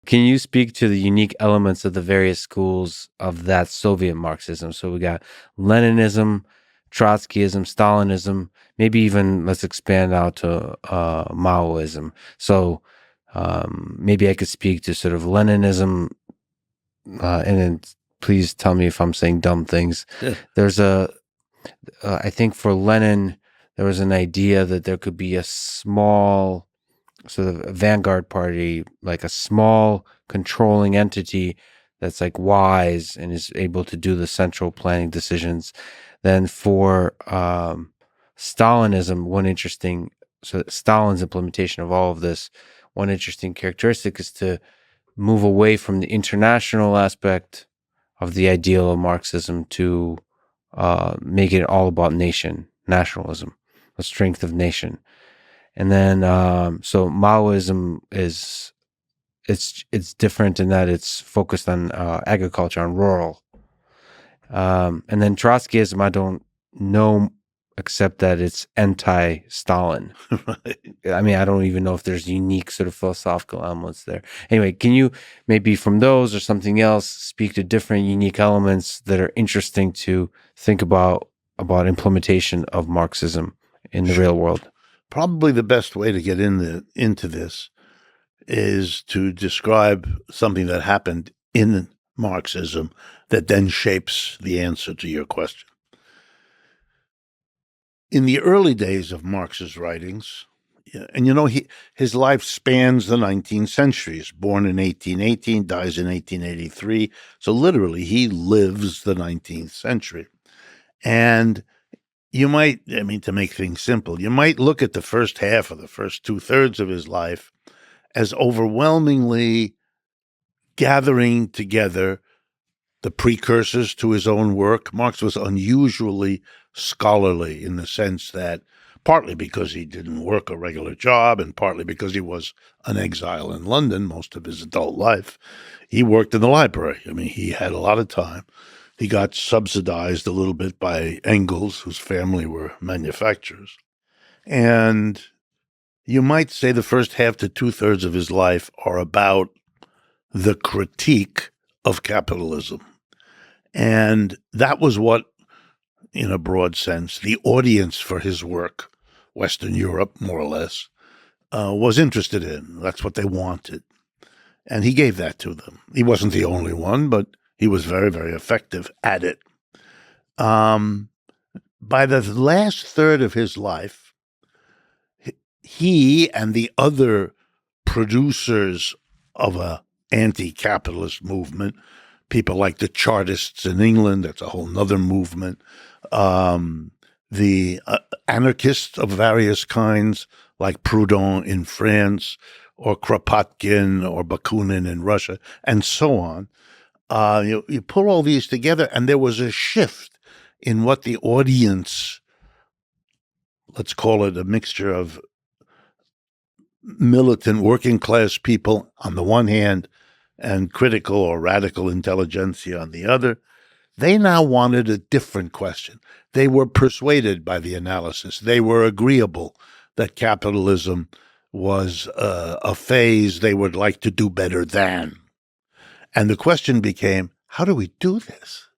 can you speak to the unique elements of the various schools of that Soviet Marxism? So we got Leninism, Trotskyism, Stalinism, maybe even let's expand out to Maoism. So maybe I could speak to sort of Leninism, and then please tell me if I'm saying dumb things. Yeah. There's I think for Lenin, there was an idea that there could be a small sort of vanguard party, like a small controlling entity that's like wise and is able to do the central planning decisions. Then for Stalinism, so Stalin's implementation of all of this, one interesting characteristic is to move away from the international aspect of the ideal of Marxism to make it all about nationalism, the strength of nation. And then, so Maoism it's different in that it's focused on agriculture, on rural. And then Trotskyism, I don't know except that it's anti-Stalin. Right. I mean, I don't even know if there's unique sort of philosophical elements there. Anyway, can you maybe from those or something else speak to different unique elements that are interesting to think about implementation of Marxism in the real world? Probably the best way to get into this is to describe something that happened in Marxism that then shapes the answer to your question. In the early days of Marx's writings, and his life spans the 19th century. He's born in 1818, dies in 1883. So literally, he lives the 19th century. And you might, to make things simple, you might look at the first half or the first 2/3 of his life as overwhelmingly gathering together the precursors to his own work. Marx was unusually scholarly in the sense that partly because he didn't work a regular job and partly because he was an exile in London most of his adult life, he worked in the library. He had a lot of time. He got subsidized a little bit by Engels, whose family were manufacturers. And you might say the first half to 2/3 of his life are about the critique of capitalism. And that was what, in a broad sense, the audience for his work, Western Europe, more or less, was interested in. That's what they wanted. And he gave that to them. He wasn't the only one, but he was very, very effective at it. By the last third of his life, he and the other producers of an anti-capitalist movement, people like the Chartists in England, that's a whole nother movement, the anarchists of various kinds, like Proudhon in France, or Kropotkin or Bakunin in Russia, and so on. You pull all these together, and there was a shift in what the audience, let's call it a mixture of militant working class people on the one hand and critical or radical intelligentsia on the other, they now wanted a different question. They were persuaded by the analysis. They were agreeable that capitalism was a phase they would like to do better than. And the question became, how do we do this?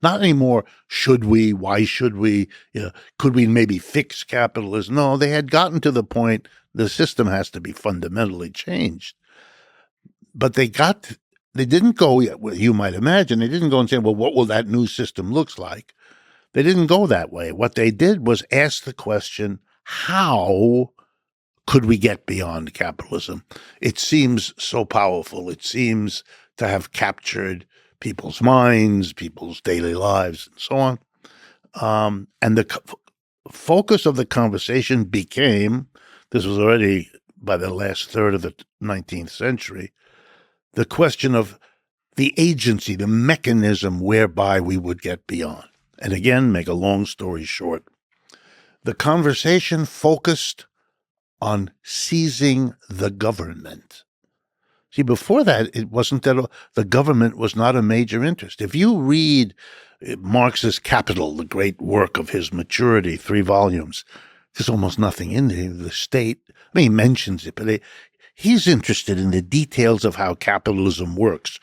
Not anymore, should we, why should we, could we maybe fix capitalism? No, they had gotten to the point the system has to be fundamentally changed. But they didn't go, you might imagine, they didn't go and say, well, what will that new system look like? They didn't go that way. What they did was ask the question, how could we get beyond capitalism? It seems so powerful. It seems to have captured people's minds, people's daily lives, and so on. And the focus of the conversation became, this was already by the last third of the 19th century, the question of the agency, the mechanism whereby we would get beyond. And again, make a long story short, the conversation focused on seizing the government. See, before that, it wasn't that the government was not a major interest. If you read Marx's Capital, the great work of his maturity, 3 volumes, there's almost nothing in the state. I mean, he mentions it, but he's interested in the details of how capitalism works.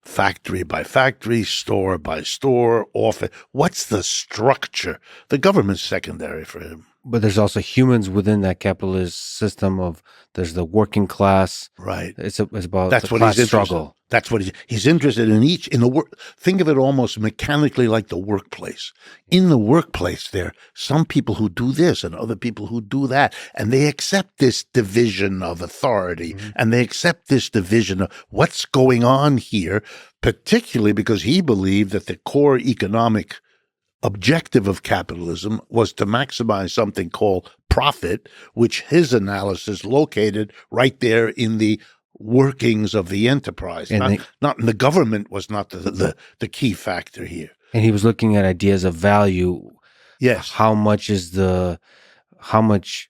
Factory by factory, store by store, office. What's the structure? The government's secondary for him. But there's also humans within that capitalist system of there's the working class. Right. It's about That's the what class he's interested struggle. in. That's what he's interested in the work. Think of it almost mechanically like the workplace. In the workplace, there are some people who do this and other people who do that, and they accept this division of authority, and they accept this division of what's going on here, particularly because he believed that the core economic objective of capitalism was to maximize something called profit, which his analysis located right there in the workings of the enterprise. Not in the government was not the key factor here. And he was looking at ideas of value. Yes. How much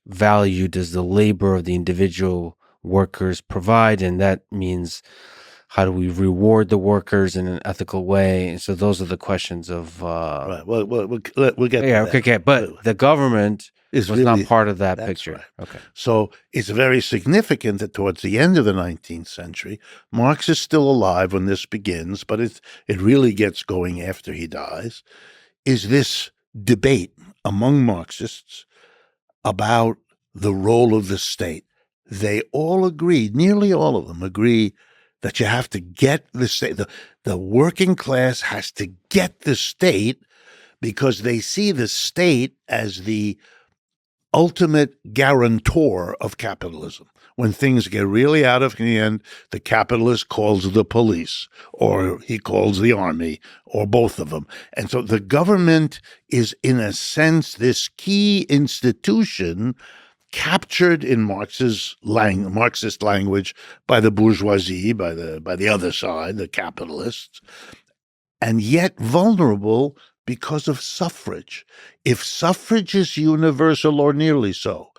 value does the labor of the individual workers provide? And that means, how do we reward the workers in an ethical way? And so those are the questions of right. Well, we'll get to that. Okay. But the government was really not part of that picture. Right. Okay. So it's very significant that towards the end of the 19th century, Marx is still alive when this begins, but it really gets going after he dies, is this debate among Marxists about the role of the state. They all agree, nearly all of them agree, that you have to get the state. The working class has to get the state because they see the state as the ultimate guarantor of capitalism. When things get really out of hand, the capitalist calls the police, or he calls the army, or both of them. And so the government is, in a sense, this key institution captured in Marxist language by the bourgeoisie, by the other side, the capitalists, and yet vulnerable because of suffrage. If suffrage is universal or nearly so,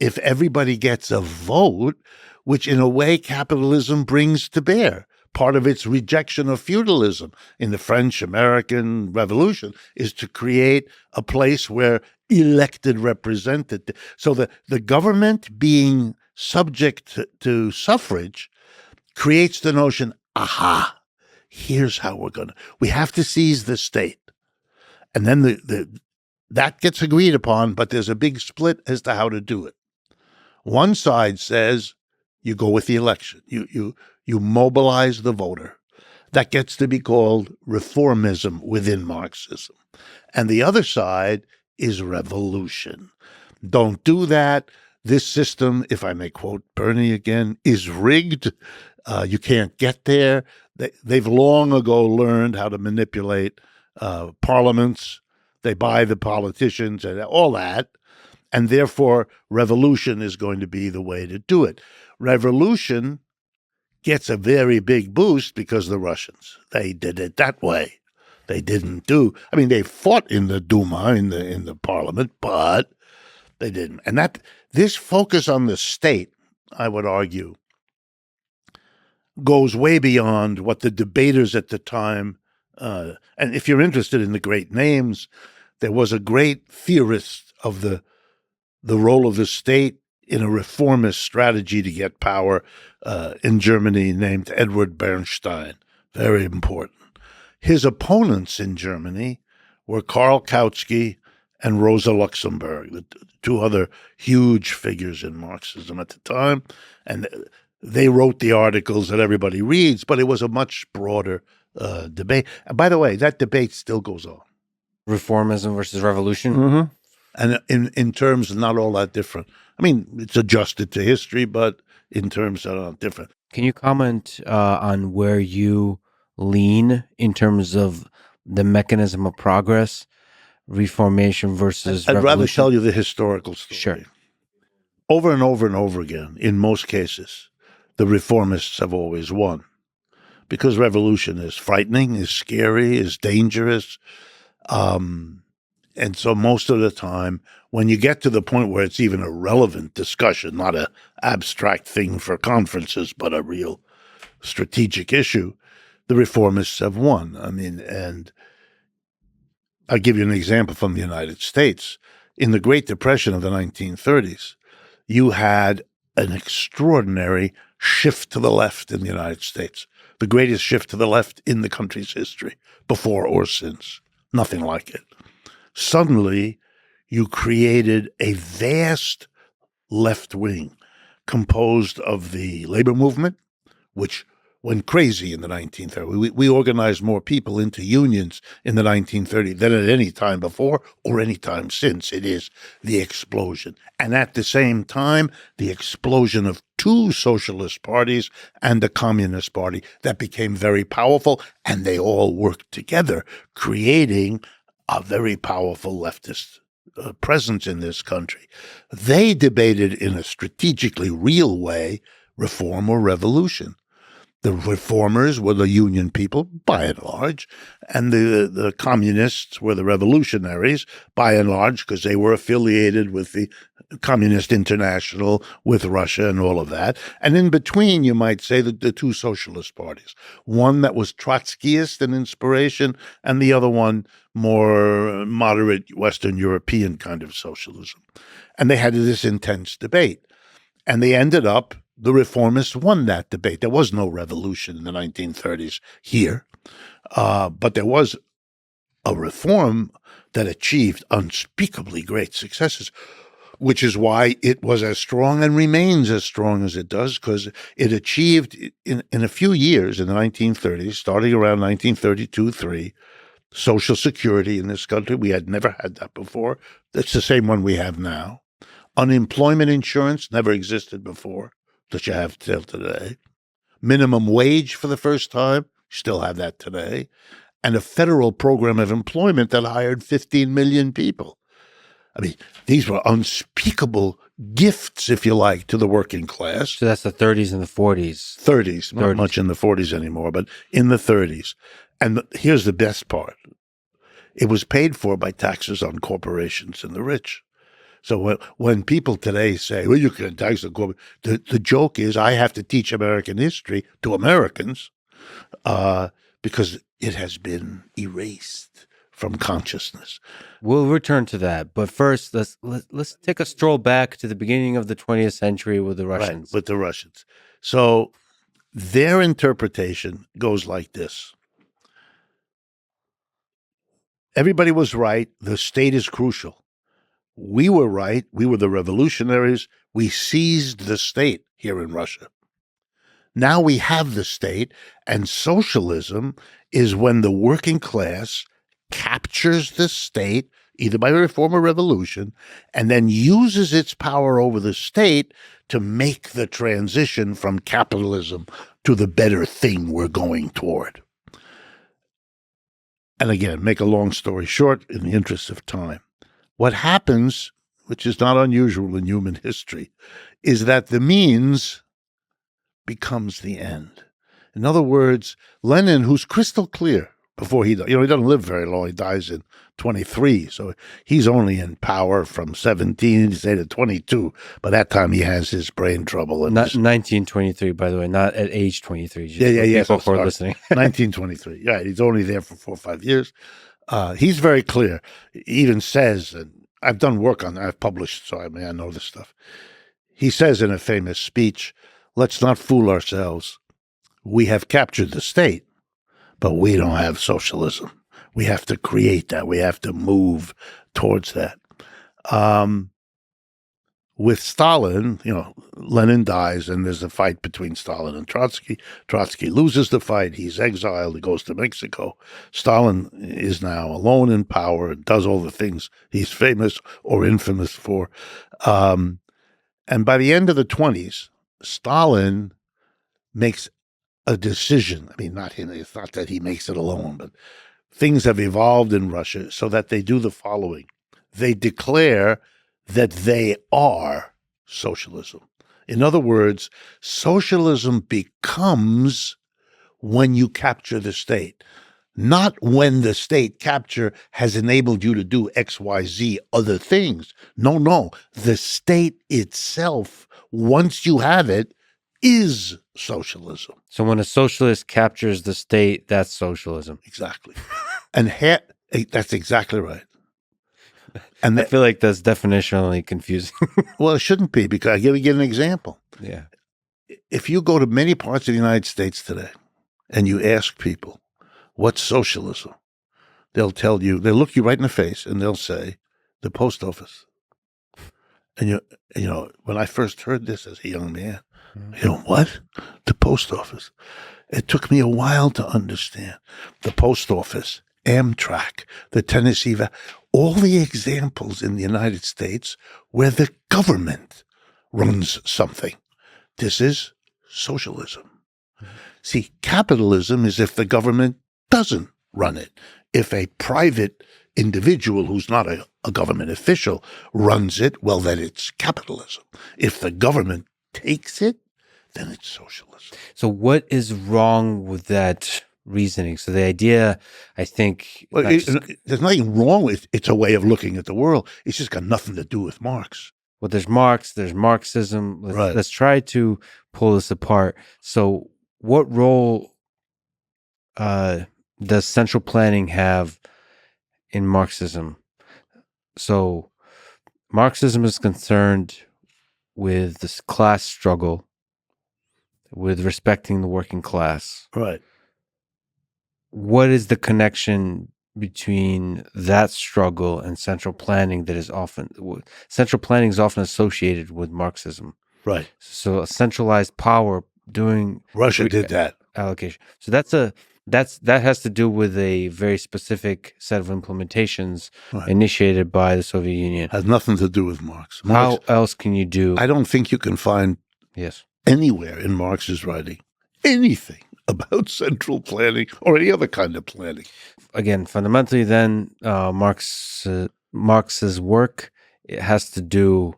if everybody gets a vote, which in a way capitalism brings to bear, part of its rejection of feudalism in the French-American Revolution is to create a place where elected representative. So the government being subject to suffrage creates the notion, aha, here's how we have to seize the state. And then that gets agreed upon, but there's a big split as to how to do it. One side says you go with the election. You mobilize the voter. That gets to be called reformism within Marxism. And the other side is revolution. Don't do that. This system, if I may quote Bernie again, is rigged. You can't get there. They've long ago learned how to manipulate parliaments. They buy the politicians and all that. And therefore, revolution is going to be the way to do it. Revolution gets a very big boost because the Russians, they did it that way. They didn't they fought in the Duma, in the parliament, but they didn't. And this focus on the state, I would argue, goes way beyond what the debaters at the time, and if you're interested in the great names, there was a great theorist of the role of the state in a reformist strategy to get power in Germany named Edward Bernstein. Very important. His opponents in Germany were Karl Kautsky and Rosa Luxemburg, the two other huge figures in Marxism at the time. And they wrote the articles that everybody reads, but it was a much broader debate. And by the way, that debate still goes on. Reformism versus revolution? Mm-hmm. And in terms not all that different. I mean, it's adjusted to history, but in terms that are different. Can you comment on where you lean in terms of the mechanism of progress, reformation versus revolution? I'd rather tell you the historical story. Sure. Over and over and over again, in most cases, the reformists have always won because revolution is frightening, is scary, is dangerous. And so most of the time, when you get to the point where it's even a relevant discussion, not an abstract thing for conferences, but a real strategic issue, the reformists have won. I mean, and I'll give you an example from the United States. in the Great Depression of the 1930s, you had an extraordinary shift to the left in the United States, the greatest shift to the left in the country's history, before or since. Nothing like it. Suddenly, you created a vast left wing composed of the labor movement, which went crazy in the 1930s. We organized more people into unions in the 1930s than at any time before or any time since. It is the explosion. And at the same time, the explosion of two socialist parties and the Communist Party that became very powerful, and they all worked together, creating a very powerful leftist presence in this country. They debated in a strategically real way reform or revolution. The reformers were the union people, by and large, and the communists were the revolutionaries, by and large, because they were affiliated with the Communist International, with Russia and all of that. And in between, you might say, the two socialist parties, one that was Trotskyist in inspiration, and the other one more moderate Western European kind of socialism. And they had this intense debate. And they ended up, the reformists won that debate. There was no revolution in the 1930s here, but there was a reform that achieved unspeakably great successes, which is why it was as strong and remains as strong as it does, because it achieved in a few years in the 1930s, starting around 1932-3, Social Security in this country. We had never had that before. It's the same one we have now. Unemployment insurance never existed before, that you have till today. Minimum wage for the first time, still have that today. And a federal program of employment that hired 15 million people. I mean, these were unspeakable gifts, if you like, to the working class. So that's the 30s and the 40s. 30s, not much in the 40s anymore, but in the 30s. And here's the best part. It was paid for by taxes on corporations and the rich. So when people today say, well, you can tax the corporate, the joke is I have to teach American history to Americans because it has been erased from consciousness. We'll return to that, but first let's take a stroll back to the beginning of the 20th century with the Russians. Right, with the Russians. So their interpretation goes like this. Everybody was right. The state is crucial. We were right. We were the revolutionaries. We seized the state here in Russia. Now we have the state, and socialism is when the working class captures the state, either by reform or revolution, and then uses its power over the state to make the transition from capitalism to the better thing we're going toward. And again, make a long story short in the interest of time. What happens, which is not unusual in human history, is that the means becomes the end. In other words, Lenin, who's crystal clear before he doesn't live very long. He dies in 23, so he's only in power from 17 to 22. By that time, he has his brain trouble. And not 1923, by the way, not at age 23. Just yeah. People for listening. 1923. Yeah, he's only there for 4 or 5 years. He's very clear. He even says, and I've done work on that, I've published, so I know this stuff. He says in a famous speech, let's not fool ourselves. We have captured the state, but we don't have socialism. We have to create that. We have to move towards that. With Stalin, Lenin dies, and there's a fight between Stalin and Trotsky. Trotsky loses the fight. He's exiled. He goes to Mexico. Stalin is now alone in power and does all the things he's famous or infamous for. And by the end of the 20s, Stalin makes a decision. I mean, it's not that he makes it alone, but things have evolved in Russia so that they do the following. They declare that they are socialism. In other words, socialism becomes when you capture the state, not when the state capture has enabled you to do X, Y, Z other things. No. The state itself, once you have it, is socialism. So when a socialist captures the state, that's socialism. Exactly. And that's exactly right. And I feel like that's definitionally confusing. well, it shouldn't be, because I give you an example. Yeah. If you go to many parts of the United States today and you ask people, what's socialism? They'll tell you, they'll look you right in the face and they'll say, the post office. And when I first heard this as a young man, what? The post office. It took me a while to understand. The post office, Amtrak, the Tennessee Valley, all the examples in the United States where the government runs something. This is socialism. See, capitalism is if the government doesn't run it. If a private individual who's not a government official runs it, well, then it's capitalism. If the government takes it, then it's socialism. So what is wrong with that reasoning? So the idea, I think... Well, there's nothing wrong with it. It's a way of looking at the world. It's just got nothing to do with Marx. Well, there's Marx, there's Marxism. Let's try to pull this apart. So what role does central planning have in Marxism? So Marxism is concerned with this class struggle, with respecting the working class. Right. What is the connection between that struggle and central planning that is often... Central planning is often associated with Marxism. Right. So a centralized power doing... Russia did that. Allocation. So that has to do with a very specific set of implementations initiated by the Soviet Union. Has nothing to do with Marx. How else can you do... I don't think you can find anywhere in Marx's writing anything about central planning or any other kind of planning. Again, fundamentally then, Marx's work, it has to do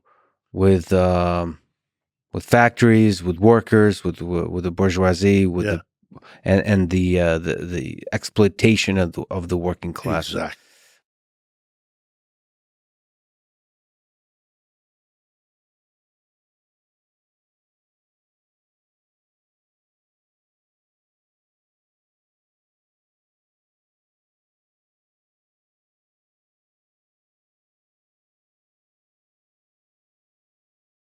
with factories, with workers, with the bourgeoisie, with the exploitation of the working class. Exactly.